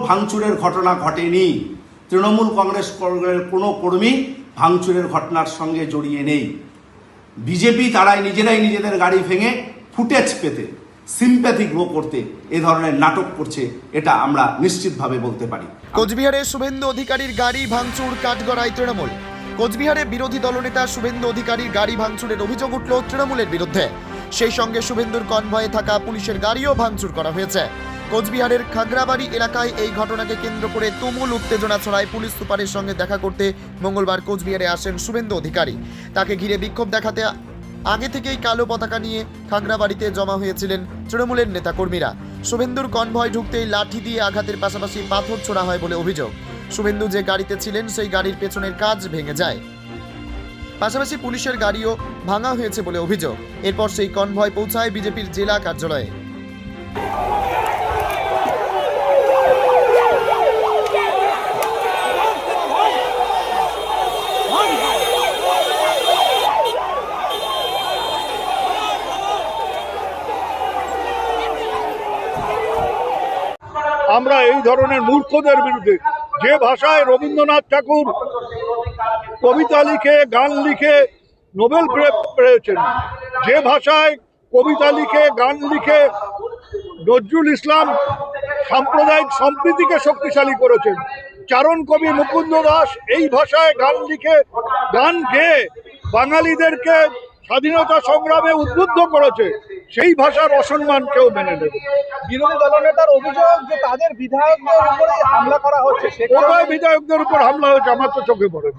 ভাঙচুরের ঘটনা ঘটেনি। তৃণমূল কংগ্রেস কোনো কর্মী ভাঙচুরের ঘটনার সঙ্গে জড়িয়ে নেই। বিজেপি তারাই নিজেরাই নিজেদের গাড়ি ভেঙে ফুটেজ পেতে, সিম্প্যাথি গ্রো করতে এ ধরনের নাটক করছে, এটা আমরা নিশ্চিতভাবে বলতে পারি। কোচবিহারে শুভেন্দু অধিকারীর গাড়ি ভাঙচুর কাঠগড়ায় তৃণমূল। কোচবিহারে বিরোধী দলনেতা শুভেন্দু অধিকারীর গাড়ি ভাঙচুরের অভিযোগ উঠল তৃণমূলের বিরুদ্ধে। সেই সঙ্গে শুভেন্দুর কনভয়ে থাকা পুলিশের গাড়িও ভাঙচুর করা হয়েছে। কোচবিহারের খাগড়াবাড়ি এলাকায় এই ঘটনাকে কেন্দ্র করে তুমুল উত্তেজনা ছড়ায়। পুলিশ সুপারের সঙ্গে দেখা করতে মঙ্গলবার কোচবিহারে আসেন শুভেন্দু অধিকারী। তাকে ঘিরে বিক্ষোভ দেখাতে আগে থেকেই কালো পতাকা নিয়ে খাগড়াবাড়িতে জমা হয়েছিলেন তৃণমূলের নেতাকর্মীরা। শুভেন্দুর কনভয় ঢুকতেই লাঠি দিয়ে আঘাতের পাশাপাশি পাথর ছোড়া হয় বলে অভিযোগ। শুভেন্দু যে গাড়িতে ছিলেন সেই গাড়ির পেছনের কাঁচ ভেঙে যায়, পাশাপাশি পুলিশের গাড়িও ভাঙা হয়েছে বলে অভিযোগ। এরপর সেই কনভয় পৌঁছায় বিজেপির জেলা কার্যালয়ে। আমরা এই ধরনের মূর্খদের বিরুদ্ধে, যে ভাষায় রবীন্দ্রনাথ ঠাকুর কবিতা লিখে, গান লিখে নোবেল পেয়েছেন, যে ভাষায় কবিতা লিখে, গান লিখে নজরুল ইসলাম সাম্প্রদায়িক সম্প্রীতিকে শক্তিশালী করেছেন, চারণ কবি মুকুন্দ দাস এই ভাষায় গান লিখে, গান গেয়ে বাঙালিদেরকে স্বাধীনতা সংগ্রামে উদ্বুদ্ধ করেছে, সেই ভাষার অসম্মান কেউ মেনে নেবে। বিরোধী দলনেতার অভিযোগ যে তাদের বিধায়কদের উপরে হামলা করা হচ্ছে, কোথায় বিধায়কদের উপর হামলা হয়েছে আমার তো চোখে পড়ে।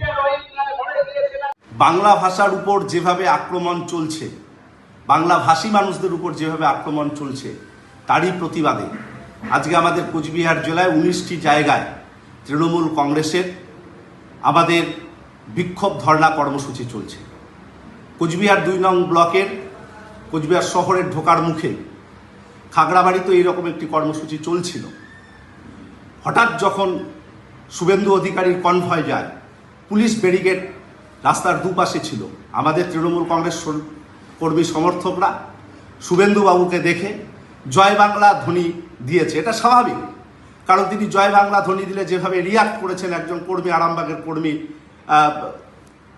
বাংলা ভাষার উপর যেভাবে আক্রমণ চলছে, বাংলা ভাষী মানুষদের উপর যেভাবে আক্রমণ চলছে, তারই প্রতিবাদে আজকে আমাদের কোচবিহার জেলায় 19টি জায়গায় তৃণমূল কংগ্রেসের আমাদের বিক্ষোভ ধর্ণা কর্মসূচি চলছে। কোচবিহার 2 নং ব্লকের কোচবিহার শহরের ঢোকার মুখে খাগড়াবাড়িতে এইরকম একটি কর্মসূচি চলছিল। হঠাৎ যখন শুভেন্দু অধিকারীর কনভয় যায়, পুলিশ ব্যারিকেড রাস্তার দুপাশে ছিল। আমাদের তৃণমূল কংগ্রেস কর্মী সমর্থকরা শুভেন্দু বাবুকে দেখে জয় বাংলা ধ্বনি দিয়েছে। এটা স্বাভাবিক, কারণ তিনি জয় বাংলা ধ্বনি দিলে যেভাবে রিয়াক্ট করেছেন একজন কর্মী, আরামবাগের কর্মী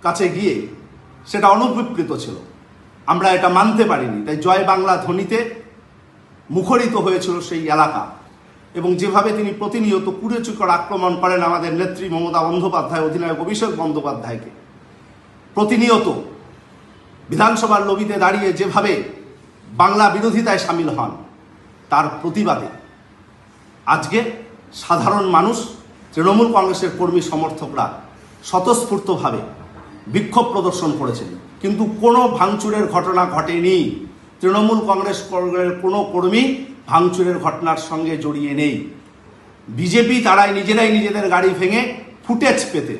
কাছে গিয়ে, সেটা অনুবিপ্লিত ছিল। আমরা এটা মানতে পারিনি, তাই জয় বাংলা ধ্বনিতে মুখরিত হয়েছিল সেই এলাকা। এবং যেভাবে তিনি প্রতিনিয়ত কুড়েচুকর আক্রমণ করেন আমাদের নেত্রী মমতা বন্দ্যোপাধ্যায়, অধিনায়ক অভিষেক বন্দ্যোপাধ্যায়কে, প্রতিনিয়ত বিধানসভার লবিতে দাঁড়িয়ে যেভাবে বাংলা বিরোধিতায় সামিল হন, তার প্রতিবাদে আজকে সাধারণ মানুষ, তৃণমূল কংগ্রেসের কর্মী সমর্থকরা স্বতঃস্ফূর্তভাবে বিক্ষোভ প্রদর্শন করেছেন। কিন্তু কোনো ভাঙচুরের ঘটনা ঘটেনি। তৃণমূল কংগ্রেস কোনো কর্মী ভাঙচুরের ঘটনার সঙ্গে জড়িয়ে নেই। বিজেপি তারাই নিজেরাই নিজেদের গাড়ি ভেঙে ফুটেজ পেতে,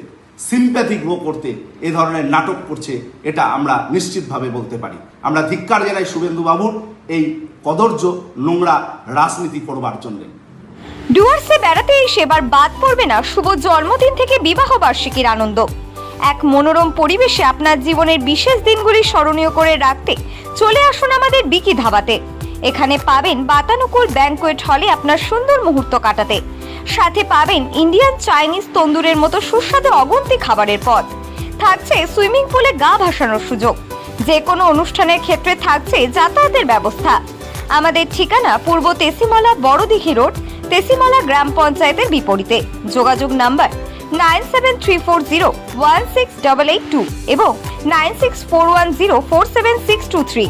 সিম্প্যাথি গ্রো করতে এ ধরনের নাটক করছে, এটা আমরা নিশ্চিতভাবে বলতে পারি। আমরা ধিক্কার জানাই শুভেন্দু বাবুর এই কদর্য নোংরা রাজনীতি করবার জন্য। ডুয়ার্সে বেড়াতে এসে এবার বাদ পড়বে না শুভ জন্মদিন থেকে বিবাহ বার্ষিকীর আনন্দ। এক মনোরম পরিবেশে আপনার জীবনের বিশেষ দিনগুলি স্মরণীয় করে রাখতে চলে আসুন আমাদের বিকি ধাবাতে। এখানে পাবেন বাতানুকূল ব্যাংকোয়েট হলে আপনার সুন্দর মুহূর্ত কাটাতে। সাথে পাবেন ইন্ডিয়ান, চাইনিজ, তন্দুরের মতো সুস্বাদু অগুন্তি খাবারের পদ। থাকছে সুইমিং পুলে গা ভাসানোর সুযোগ। যে কোনো অনুষ্ঠানের ক্ষেত্রে থাকছে যাতায়াতের ব্যবস্থা। আমাদের ঠিকানা পূর্ব তেসিমলা, বড়দিঘি রোড, তেসিমলা গ্রাম পঞ্চায়েতের বিপরীতে। যোগাযোগ নাম্বার 9734016882 এবং 9641047623।